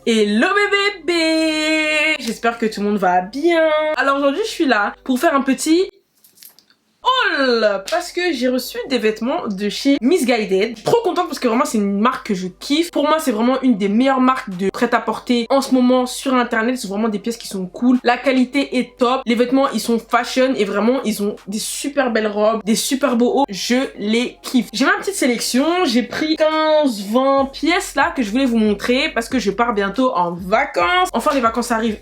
Hello bébé, j'espère que tout le monde va bien. Alors aujourd'hui je suis là pour faire un petit haul parce que j'ai reçu des vêtements de chez Missguided. Trop contente parce que vraiment c'est une marque que je kiffe. Pour moi c'est vraiment une des meilleures marques de prêt-à-porter en ce moment sur internet. C'est vraiment des pièces qui sont cool, la qualité est top, les vêtements ils sont fashion et vraiment ils ont des super belles robes, des super beaux hauts, je les kiffe. J'ai ma petite sélection, j'ai pris 15-20 pièces là que je voulais vous montrer parce que je pars bientôt en vacances. Enfin les vacances arrivent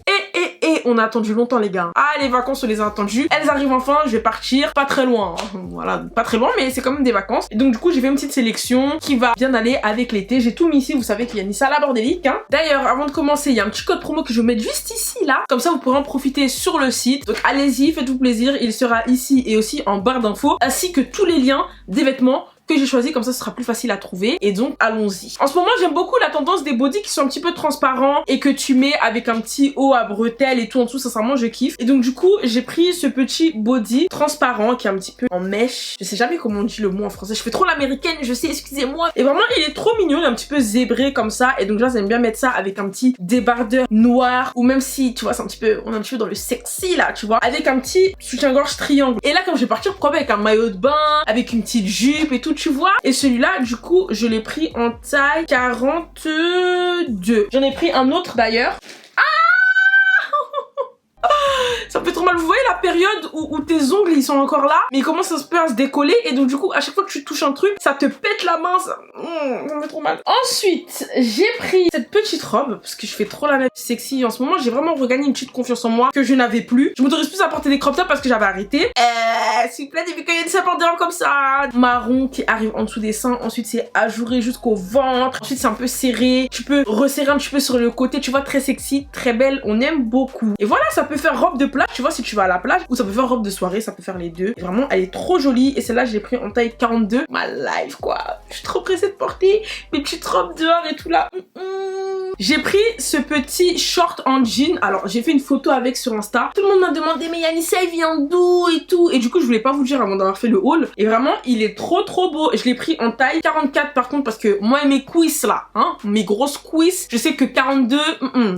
et on a attendu longtemps les gars. Ah les vacances on les a attendues, elles arrivent enfin, je vais partir pas très loin, hein. Voilà, pas très loin mais c'est quand même des vacances. Et donc du coup j'ai fait une petite sélection qui va bien aller avec l'été. J'ai tout mis ici, vous savez qu'il y a mis ça à la bordélique hein. D'ailleurs avant de commencer il y a un petit code promo que je vais mettre juste ici là, comme ça vous pourrez en profiter sur le site. Donc allez-y, faites-vous plaisir, il sera ici et aussi en barre d'infos, ainsi que tous les liens des vêtements que j'ai choisi, comme ça ce sera plus facile à trouver. Et donc allons-y. En ce moment j'aime beaucoup la tendance des bodys qui sont un petit peu transparents et que tu mets avec un petit haut à bretelles et tout en dessous, sincèrement je kiffe. Et donc du coup j'ai pris ce petit body transparent qui est un petit peu en mèche. Je sais jamais comment on dit le mot en français, je fais trop l'américaine, je sais, excusez-moi. Et vraiment il est trop mignon, il est un petit peu zébré comme ça. Et donc là j'aime bien mettre ça avec un petit débardeur noir, ou même si tu vois c'est un petit peu, on est un petit peu dans le sexy là, tu vois, avec un petit soutien-gorge triangle. Et là comme je vais partir, pourquoi pas avec un maillot de bain, avec une petite jupe et tout, tu vois. Et celui-là du coup je l'ai pris en taille 42. J'en ai pris un autre d'ailleurs. Ça me fait trop mal, vous voyez la période où tes ongles ils sont encore là mais ils commencent un peu à se décoller et donc du coup à chaque fois que tu touches un truc ça te pète la main, ça me fait trop mal. Ensuite j'ai pris cette petite robe parce que je fais trop la meuf sexy en ce moment. J'ai vraiment regagné une petite confiance en moi que je n'avais plus. Je m'autorise plus à porter des crop tops parce que j'avais arrêté. S'il vous plaît, des qu'il y a des sapeurs comme ça. Marron qui arrive en dessous des seins, ensuite c'est ajouré jusqu'au ventre, ensuite c'est un peu serré, tu peux resserrer un petit peu sur le côté, tu vois, très sexy, très belle, on aime beaucoup. Et voilà, ça peut faire robe de plage, tu vois, si tu vas à la plage, ou ça peut faire robe de soirée, ça peut faire les deux. Et vraiment elle est trop jolie et celle-là je l'ai pris en taille 42. Ma life quoi, je suis trop pressée de porter mes petites robes dehors et tout là. J'ai pris ce petit short en jean. Alors j'ai fait une photo avec sur Insta. Tout le monde m'a demandé mais Yanissa il vient d'où et tout. Et du coup je voulais pas vous le dire avant d'avoir fait le haul. Et vraiment il est trop beau. Je l'ai pris en taille 44 par contre parce que moi et mes cuisses là, hein, mes grosses cuisses, je sais que 42,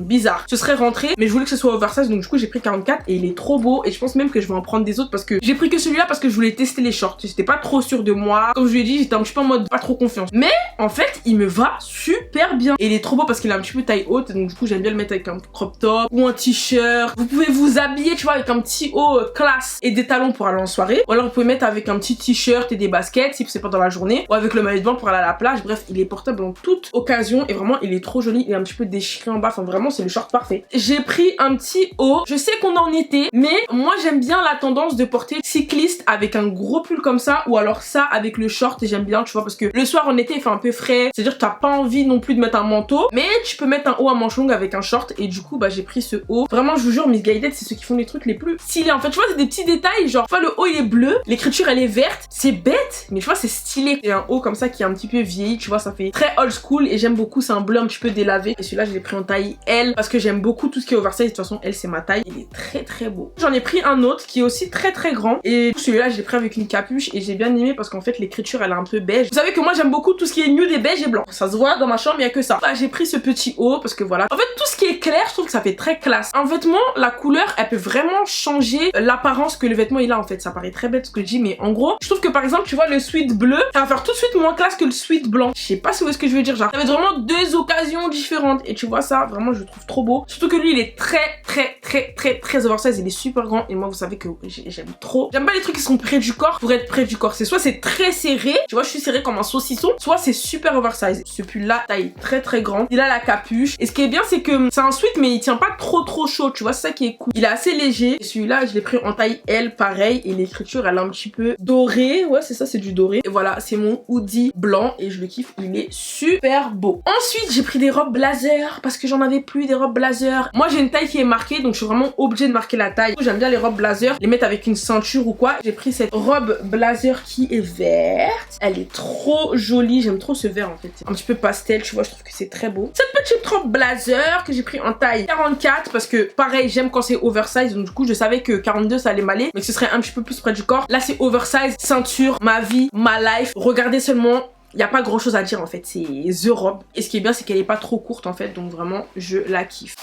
bizarre. Ce serait rentré mais je voulais que ce soit oversize donc du coup j'ai pris 44 et il est trop beau. Et je pense même que je vais en prendre des autres parce que j'ai pris que celui-là parce que je voulais tester les shorts. J'étais pas trop sûre de moi. Comme je lui ai dit j'étais un petit peu en mode pas trop confiance. Mais en fait il me va super bien. Et il est trop beau parce qu'il a un petit peu taille haute donc du coup j'aime bien le mettre avec un crop top ou un t-shirt. Vous pouvez vous habiller tu vois avec un petit haut classe et des talons pour aller en soirée, ou alors vous pouvez mettre avec un petit t-shirt et des baskets si c'est pas dans la journée, ou avec le maillot de bain pour aller à la plage. Bref il est portable en toute occasion et vraiment il est trop joli. Il est un petit peu déchiré en bas, enfin vraiment c'est le short parfait. J'ai pris un petit haut, je sais qu'on est en été mais moi j'aime bien la tendance de porter cycliste avec un gros pull comme ça, ou alors ça avec le short. Et j'aime bien tu vois parce que le soir en été il fait un peu frais, c'est à dire que t'as pas envie non plus de mettre un manteau mais tu peux mettre un haut à manches longues avec un short. Et du coup bah j'ai pris ce haut. Vraiment je vous jure Missguided c'est ceux qui font les trucs les plus stylés en fait. Tu vois c'est des petits détails genre tu vois le haut il est bleu, l'écriture elle est verte, c'est bête mais tu vois c'est stylé. C'est un haut comme ça qui est un petit peu vieilli, tu vois ça fait très old school et j'aime beaucoup. C'est un bleu un petit peu délavé et celui-là je l'ai pris en taille L parce que j'aime beaucoup tout ce qui est oversize. De toute façon L c'est ma taille. Il est très beau. J'en ai pris un autre qui est aussi très grand et celui-là je l'ai pris avec une capuche et j'ai bien aimé parce qu'en fait l'écriture elle est un peu beige. Vous savez que moi j'aime beaucoup tout ce qui est nude et beige et blanc, ça se voit dans ma chambre, il y a que ça. Bah, j'ai pris ce petit haut parce que voilà, en fait tout ce qui est clair je trouve que ça fait très classe. Un vêtement la couleur elle peut vraiment changer l'apparence que le vêtement il a en fait. Ça paraît très bête ce que je dis mais en gros je trouve que par exemple tu vois le sweat bleu ça va faire tout de suite moins classe que le sweat blanc. Je sais pas si vous voyez ce que je veux dire, genre ça va être vraiment deux occasions différentes et tu vois ça vraiment je le trouve trop beau. Surtout que lui il est très oversize, il est super grand et moi vous savez que j'aime trop. J'aime pas les trucs qui sont près du corps pour être près du corps. C'est soit c'est très serré, tu vois je suis serré comme un saucisson, soit c'est super oversize. Ce pull là taille très grande, il a la capuche et ce qui est bien c'est que c'est un sweat mais il tient pas trop chaud, tu vois c'est ça qui est cool. Il est assez léger et celui-là je l'ai pris en taille L pareil et l'écriture elle est un petit peu dorée, ouais c'est ça, c'est du doré. Et voilà c'est mon hoodie blanc et je le kiffe, il est super beau. Ensuite j'ai pris des robes blazer parce que j'en avais plus des robes blazer. Moi j'ai une taille qui est marquée donc je suis vraiment obligée de marquer la taille. J'aime bien les robes blazer, les mettre avec une ceinture ou quoi. J'ai pris cette robe blazer qui est verte, elle est trop jolie, j'aime trop ce vert en fait, un petit peu pastel tu vois, je trouve que c'est très beau. Cette petite robe blazer que j'ai pris en taille 44 parce que pareil j'aime quand c'est oversize donc du coup je savais que 42 ça allait m'aller mais que ce serait un petit peu plus près du corps. Là c'est oversize, ceinture, ma vie, ma life. Regardez seulement il n'y a pas grand chose à dire en fait, c'est the robe. Et ce qui est bien c'est qu'elle est pas trop courte en fait, donc vraiment je la kiffe.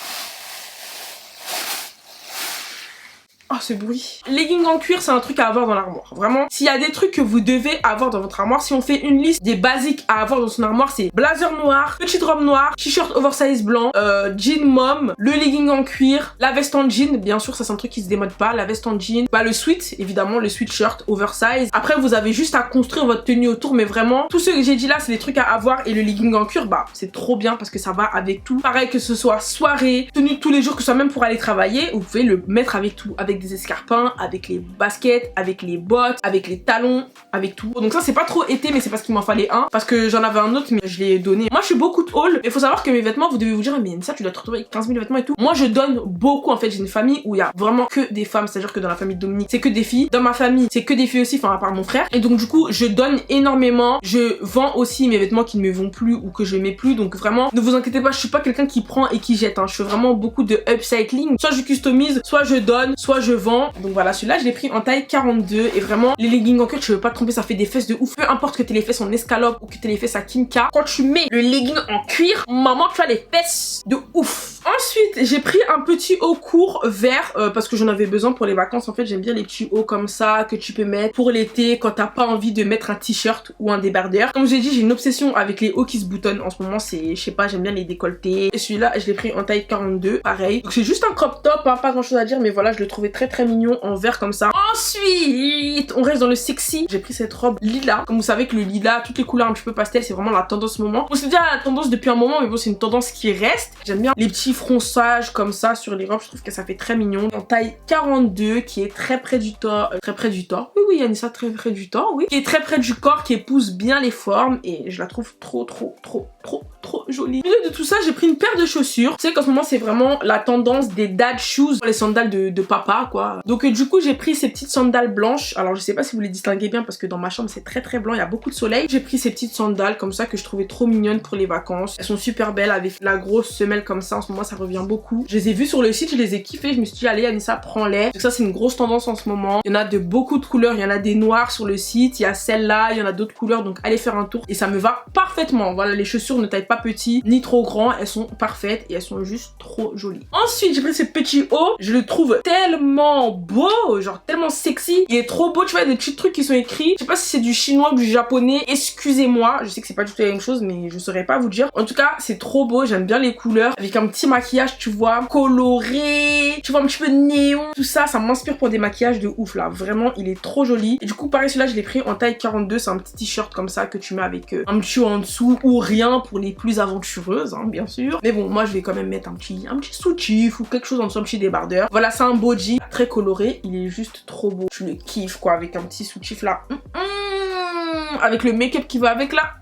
Oh ce bruit. Leggings en cuir c'est un truc à avoir dans l'armoire. Vraiment, s'il y a des trucs que vous devez avoir dans votre armoire, si on fait une liste des basiques à avoir dans son armoire, c'est blazer noir, petite robe noire, t-shirt oversize blanc, jean mom, le legging en cuir, la veste en jean, bien sûr ça c'est un truc qui se démode pas, la veste en jean, bah le sweat évidemment, le sweatshirt oversize. Après vous avez juste à construire votre tenue autour, mais vraiment tous ceux que j'ai dit là c'est des trucs à avoir, et le legging en cuir bah c'est trop bien parce que ça va avec tout. Pareil que ce soit soirée, tenue de tous les jours, que ce soit même pour aller travailler, vous pouvez le mettre avec tout, avec des escarpins, avec les baskets, avec les bottes, avec les talons, avec tout. Donc ça c'est pas trop été, mais c'est parce qu'il m'en fallait un, parce que j'en avais un autre mais je l'ai donné. Moi je suis beaucoup de haul, il faut savoir que mes vêtements, vous devez vous dire mais ça tu dois te retrouver avec 15 000 vêtements et tout. Moi je donne beaucoup en fait, j'ai une famille où il y a vraiment que des femmes, c'est à dire que dans la famille de Dominique c'est que des filles, dans ma famille c'est que des filles aussi, enfin à part mon frère, et donc du coup je donne énormément. Je vends aussi mes vêtements qui ne me vont plus ou que je mets plus, donc vraiment ne vous inquiétez pas, je suis pas quelqu'un qui prend et qui jette, hein. Je fais vraiment beaucoup de upcycling, soit je customise, soit je donne, soit je vends. Donc voilà, celui-là je l'ai pris en taille 42 et vraiment les leggings en cuir, je veux pas te tromper, ça fait des fesses de ouf. Peu importe que t'aies les fesses en escalope ou que t'aies les fesses à Kimka, quand tu mets le legging en cuir, maman tu as les fesses de ouf. Ensuite j'ai pris un petit haut court vert parce que j'en avais besoin pour les vacances. En fait j'aime bien les petits hauts comme ça que tu peux mettre pour l'été quand t'as pas envie de mettre un t-shirt ou un débardeur. Comme j'ai dit, j'ai une obsession avec les hauts qui se boutonnent en ce moment, c'est, je sais pas, j'aime bien les décolletés. Et celui-là je l'ai pris en taille 42, pareil. Donc c'est juste un crop top, hein, pas grand chose à dire, mais voilà, je le trouvais très mignon en vert comme ça. Ensuite on reste dans le sexy, j'ai pris cette robe lilas. Comme vous savez que le lilas, toutes les couleurs un petit peu pastel, c'est vraiment la tendance en ce moment. Bon c'est déjà la tendance depuis un moment, mais bon c'est une tendance qui reste. J'aime bien les petits fronçages comme ça sur les robes, je trouve que ça fait très mignon. En taille 42 qui est très près du torse, oui Yanissa, très près du torse, oui, qui est très près du corps, qui épouse bien les formes, et je la trouve trop jolie. Au milieu de tout ça j'ai pris une paire de chaussures. Tu sais qu'en ce moment c'est vraiment la tendance des dad shoes, les sandales de papa quoi. Donc du coup j'ai pris ces petites sandales blanches. Alors je sais pas si vous les distinguez bien parce que dans ma chambre c'est très blanc, il y a beaucoup de soleil. J'ai pris ces petites sandales comme ça que je trouvais trop mignonnes pour les vacances. Elles sont super belles avec la grosse semelle comme ça, en ce moment ça revient beaucoup. Je les ai vues sur le site, je les ai kiffées, je me suis dit allez Anissa prends-les. Donc ça c'est une grosse tendance en ce moment. Il y en a de beaucoup de couleurs, il y en a des noirs sur le site, il y a celle-là, il y en a d'autres couleurs, donc allez faire un tour et ça me va parfaitement. Voilà, les chaussures ne taillent pas petit ni trop grand, elles sont parfaites et elles sont juste trop jolies. Ensuite j'ai pris ce petit haut, je le trouve tellement beau, genre tellement sexy, il est trop beau. Tu vois, il y a des petits trucs qui sont écrits, je sais pas si c'est du chinois ou du japonais, excusez-moi, je sais que c'est pas du tout la même chose mais je saurais pas vous dire. En tout cas c'est trop beau, j'aime bien les couleurs avec un petit maquillage tu vois coloré, tu vois un petit peu néon, tout ça, ça m'inspire pour des maquillages de ouf là, vraiment il est trop joli. Et du coup pareil celui-là je l'ai pris en taille 42, c'est un petit t-shirt comme ça que tu mets avec un petit haut en dessous ou rien pour les plus aventureuses hein, bien sûr, mais bon moi je vais quand même mettre un petit soutif ou quelque chose en dessous, un petit débardeur. Voilà, c'est un body très coloré, il est juste trop beau, je le kiffe quoi, avec un petit soutif là, avec le make-up qui va avec là,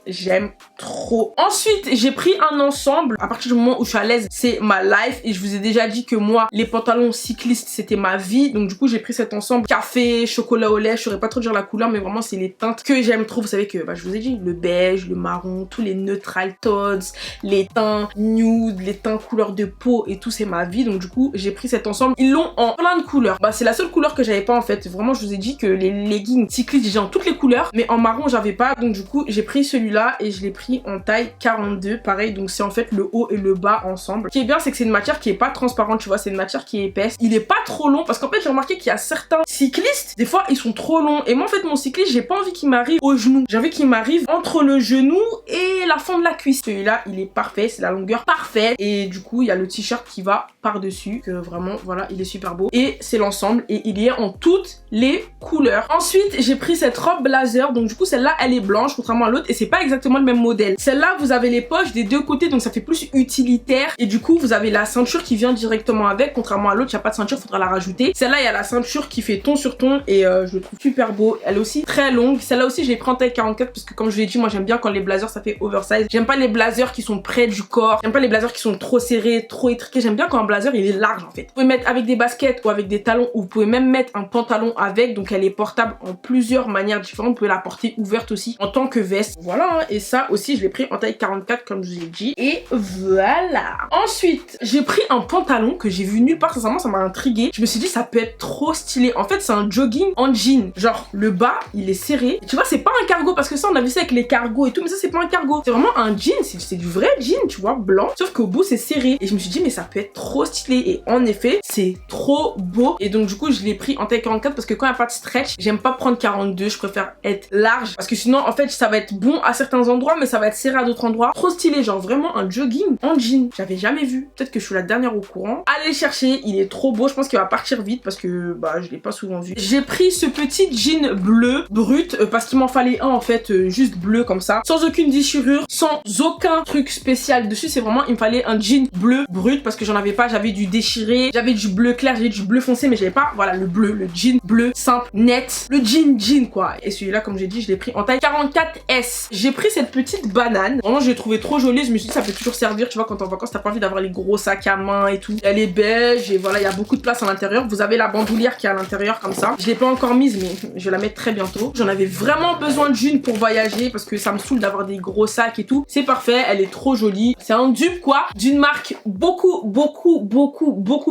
j'aime trop. Ensuite j'ai pris un ensemble, à partir du moment où je suis à l'aise c'est ma life, et je vous ai déjà dit que moi les pantalons cyclistes c'était ma vie, donc du coup j'ai pris cet ensemble café, chocolat au lait, je saurais pas trop dire la couleur mais vraiment c'est les teintes que j'aime trop. Vous savez que bah, je vous ai dit le beige, le marron, tous les neutral tones, les teints nude, les teints couleur de peau et tout c'est ma vie, donc du coup j'ai pris cet ensemble. Ils l'ont en plein de couleurs, bah c'est la seule couleur que j'avais pas en fait, vraiment je vous ai dit que les leggings cyclistes j'ai en toutes les couleurs mais en marron j'avais pas, donc du coup j'ai pris celui-là et je l'ai pris en taille 42 pareil, donc c'est en fait le haut et le bas ensemble. Ce qui est bien c'est que c'est une matière qui est pas transparente, tu vois, c'est une matière qui est épaisse, il est pas trop long parce qu'en fait j'ai remarqué qu'il y a certains cyclistes des fois ils sont trop longs et moi en fait mon cycliste j'ai pas envie qu'il m'arrive au genou, j'ai envie qu'il m'arrive entre le genou et la fente de la cuisse. Celui-là il est parfait, c'est la longueur parfaite et du coup il y a le t-shirt qui va par dessus, que vraiment voilà il est super beau et c'est l'ensemble et il est en toutes les couleurs. Ensuite j'ai pris cette robe blazer, donc du coup celle-là elle est blanche contrairement à l'autre et c'est pas exactement le même modèle. Celle-là vous avez les poches des deux côtés donc ça fait plus utilitaire et du coup vous avez la ceinture qui vient directement avec, contrairement à l'autre il n'y a pas de ceinture, faudra la rajouter. Celle-là il y a la ceinture qui fait ton sur ton et je le trouve super beau, elle est aussi très longue. Celle-là aussi je l'ai pris en taille 44 parce que comme je l'ai dit moi j'aime bien quand les blazers ça fait oversize, j'aime pas les blazers qui sont près du corps, j'aime pas les blazers qui sont trop serrés, trop étriqués, j'aime bien quand un blazer il est large en fait. Vous pouvez mettre avec des baskets ou avec des talons ou vous pouvez même mettre un pantalon avec, donc elle est portable en plusieurs manières différentes, vous pouvez la porter ouverte aussi en tant tant que veste. Voilà, hein. Et ça aussi je l'ai pris en taille 44 comme je vous ai dit. Et voilà. Ensuite, j'ai pris un pantalon que j'ai vu nulle part, sincèrement ça m'a intrigué. Je me suis dit ça peut être trop stylé. En fait c'est un jogging en jean. Genre le bas il est serré. Et tu vois c'est pas un cargo parce que ça on a vu ça avec les cargos et tout, mais ça c'est pas un cargo. C'est vraiment un jean, c'est du vrai jean, tu vois, blanc. Sauf qu'au bout c'est serré. Et je me suis dit mais ça peut être trop stylé. Et en effet c'est trop beau. Et donc du coup je l'ai pris en taille 44 parce que quand il n'y a pas de stretch, j'aime pas prendre 42, je préfère être large. Parce que sinon en fait ça va être bon à certains endroits mais ça va être serré à d'autres endroits. Trop stylé, genre vraiment un jogging en jean. J'avais jamais vu. Peut-être que je suis la dernière au courant. Allez le chercher, il est trop beau. Je pense qu'il va partir vite parce que bah je l'ai pas souvent vu. J'ai pris ce petit jean bleu brut parce qu'il m'en fallait un en fait juste bleu comme ça, sans aucune déchirure, sans aucun truc spécial dessus. C'est vraiment, il me fallait un jean bleu brut parce que j'en avais pas. J'avais du déchiré, j'avais du bleu clair, j'avais du bleu foncé mais j'avais pas, voilà, le bleu, le jean bleu simple, net, le jean quoi. Et celui-là comme j'ai dit je l'ai pris en taille 44S. J'ai pris cette petite banane, vraiment je l'ai trouvée trop jolie. Je me suis dit ça peut toujours servir, tu vois, quand t'es en vacances t'as pas envie d'avoir les gros sacs à main et tout. Elle est beige et voilà, il y a beaucoup de place à l'intérieur. Vous avez la bandoulière qui est à l'intérieur comme ça. Je l'ai pas encore mise mais je vais la mettre très bientôt. J'en avais vraiment besoin d'une pour voyager parce que ça me saoule d'avoir des gros sacs et tout. C'est parfait, elle est trop jolie. C'est un dupe quoi, d'une marque beaucoup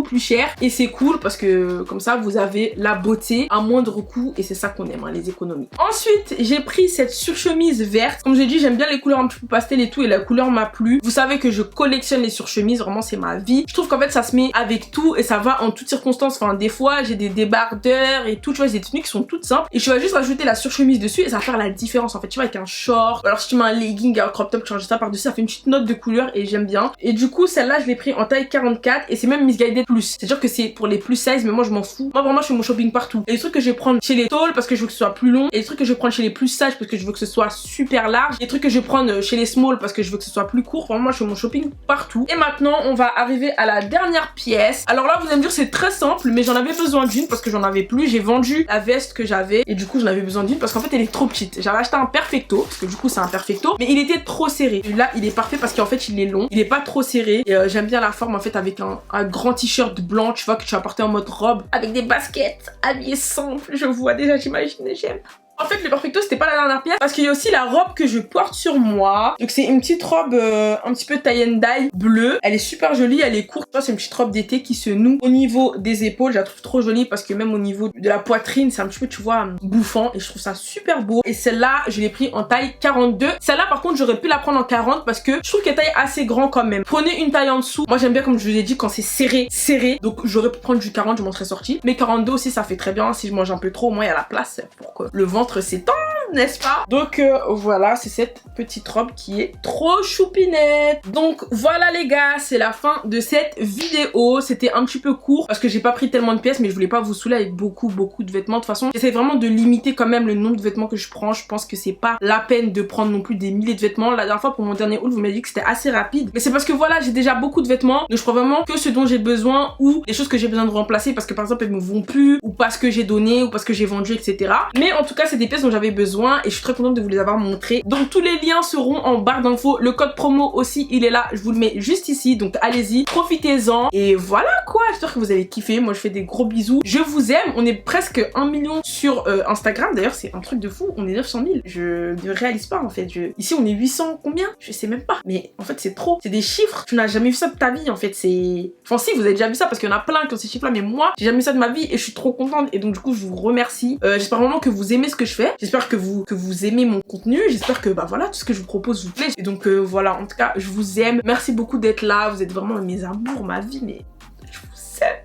plus chère. Et c'est cool parce que comme ça vous avez la beauté à moindre coût et c'est ça qu'on aime, hein, les économies. Ensuite j'ai pris cette surchemise verte. Comme j'ai dit j'aime bien les couleurs un petit peu pastel et tout et la couleur m'a plu. Vous savez que je collectionne les surchemises, vraiment c'est ma vie. Je trouve qu'en fait ça se met avec tout et ça va en toutes circonstances. Enfin des fois j'ai des débardeurs et tout, tu vois, j'ai des tenues qui sont toutes simples et je vais juste rajouter la surchemise dessus et ça va faire la différence en fait. Tu vois, avec un short, alors si tu mets un legging et un crop top, tu changes ça par dessus, ça fait une petite note de couleur et j'aime bien. Et du coup celle-là je l'ai pris en taille 44 et c'est même misguided plus. C'est sûr que c'est pour les plus size mais moi je m'en fous. Moi vraiment je fais mon shopping partout. Et les trucs que je vais prendre chez les tall parce que je veux que ce soit plus long, et les trucs que je vais prendre chez les plus size parce que je veux que ce soit super large, et les trucs que je vais prendre chez les small parce que je veux que ce soit plus court. Vraiment moi je fais mon shopping partout. Et maintenant on va arriver à la dernière pièce. Alors là vous allez me dire c'est très simple mais j'en avais besoin d'une parce que j'en avais plus. J'ai vendu la veste que j'avais et du coup j'en avais besoin d'une parce qu'en fait elle est trop petite. J'avais acheté un perfecto parce que du coup c'est un perfecto mais il était trop serré. Et là il est parfait parce qu'en fait il est long, il est pas trop serré et j'aime bien la forme en fait avec un grand t-shirt blanc, tu vois, que tu vas porter en mode robe avec des baskets habillées simple. Je vois déjà, j'imagine, j'aime. En fait le perfecto c'était pas la dernière pièce parce qu'il y a aussi la robe que je porte sur moi. Donc c'est une petite robe un petit peu tie and dye bleue. Elle est super jolie, elle est courte. C'est une petite robe d'été qui se noue au niveau des épaules. Je la trouve trop jolie parce que même au niveau de la poitrine c'est un petit peu, tu vois, bouffant et je trouve ça super beau. Et celle-là je l'ai pris en taille 42. Celle-là par contre j'aurais pu la prendre en 40 parce que je trouve qu'elle taille assez grand quand même. Prenez une taille en dessous. Moi j'aime bien, comme je vous ai dit, quand c'est serré. Donc j'aurais pu prendre du 40, je m'en serais sortie. Mais 42 aussi ça fait très bien. Si je mange un peu trop, au moins il y a la place pour que le ventre s'étend, n'est-ce pas? Donc voilà, c'est cette petite robe qui est trop choupinette. Donc voilà les gars, c'est la fin de cette vidéo. C'était un petit peu court parce que j'ai pas pris tellement de pièces mais je voulais pas vous saouler avec beaucoup de vêtements. De toute façon j'essaie vraiment de limiter quand même le nombre de vêtements que je prends. Je pense que c'est pas la peine de prendre non plus des milliers de vêtements. La dernière fois pour mon dernier haul vous m'avez dit que c'était assez rapide, mais c'est parce que voilà, j'ai déjà beaucoup de vêtements donc je prends vraiment que ce dont j'ai besoin ou les choses que j'ai besoin de remplacer parce que par exemple elles me vont plus ou parce que j'ai donné ou parce que j'ai vendu, etc. Mais en tout cas c'est des pièces dont j'avais besoin et je suis très contente de vous les avoir montrées. Donc tous les liens seront en barre d'infos. Le code promo aussi il est là, je vous le mets juste ici, donc allez-y, profitez-en. Et voilà quoi, j'espère que vous avez kiffé. Moi je fais des gros bisous, je vous aime. On est presque 1 million sur Instagram, d'ailleurs c'est un truc de fou, on est 900 000. Je ne réalise pas en fait, ici on est 800 combien, je sais même pas, mais en fait c'est trop, c'est des chiffres, tu n'as jamais vu ça de ta vie en fait. C'est, enfin si, vous avez déjà vu ça parce qu'il y en a plein qui ont ces chiffres là, mais moi j'ai jamais vu ça de ma vie et je suis trop contente. Et donc du coup je vous remercie. J'espère vraiment que vous aimez ce que je fais, j'espère que vous aimez mon contenu, j'espère que bah voilà, tout ce que je vous propose vous plaît. Et donc voilà, en tout cas je vous aime, merci beaucoup d'être là, vous êtes vraiment mes amours, ma vie, mais je vous aime,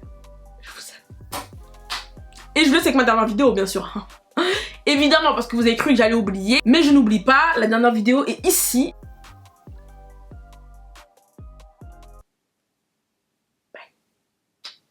je vous aime. Et je le sais que ma dernière vidéo bien sûr évidemment parce que vous avez cru que j'allais oublier, mais je n'oublie pas, la dernière vidéo est ici